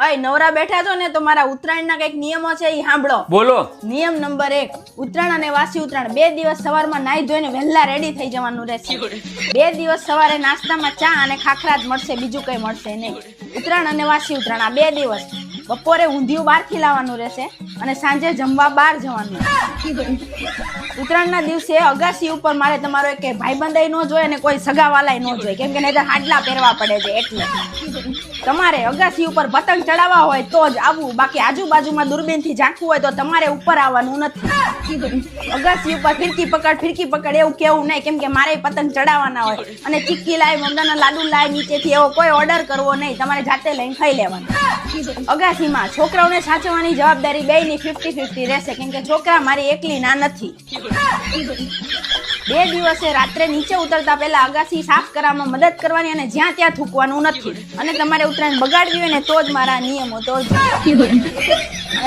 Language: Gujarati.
અય નવરા બેઠા છો ને તો મારા ઉત્તરાયણના કઈક નિયમો છે ઈ સાંભળો. બોલો. નિયમ નંબર 1, ઉત્તરાયણ અને વાસી ઉત્તરાયણ 2 દિવસ સવારમાં નાઈ ધોઈને વહેલા રેડી થઈ જવાનું રહેશે. 2 દિવસ સવારે નાસ્તામાં ચા અને ખાખરા જ મળશે, બીજું કઈ મળશે નહીં. ઉત્તરાયણ અને વાસી ઉત્તરાયણ આ 2 દિવસ. બપોરે ઊંધિયું બહારથી લાવવાનું રહેશે અને સાંજે જમવા બહાર જવાનું. ઉત્તરાયણના દિવસે અગાસી ઉપર મારે તમારો એક ભાઈબંધાઈ ન જોઈએ અને કોઈ સગાવાલાય ન જોઈએ, કેમ કે નહીંતર હાડલા પહેરવા પડે છે. એટલે તમારે અગાસી ઉપર પતંગ ચડાવવા હોય તો જ આવવું, બાકી આજુબાજુમાં દૂરબીનથી ઝાંકવું હોય તો તમારે ઉપર આવવાનું નથી. અગાસી ઉપર ફિરકી પકડ એવું કેવું નહીં, કેમ કે મારે પતંગ ચડાવવાના હોય. અને ચીક્કી લાય, મમદાના લાડુ લાય, નીચેથી એવો કોઈ ઓર્ડર કરવો નહીં, તમારે જાતે લઈને ખાઈ લેવાનું. અગાસીમાં છોકરાઓને સાચવવાની જવાબદારી બેયની 50-50 રહેશે, કેમ કે છોકરા મારી એકલી ના નથી. 2 દિવસે રાત્રે નીચે ઉતરતા પહેલા અગાસી સાફ કરવામાં મદદ કરવાની અને જ્યાં ત્યાં થૂકવાનું નથી. અને તમારે ઉત્તરાયણ બગાડવી હોય ને તો જ મારા નિયમો તો જ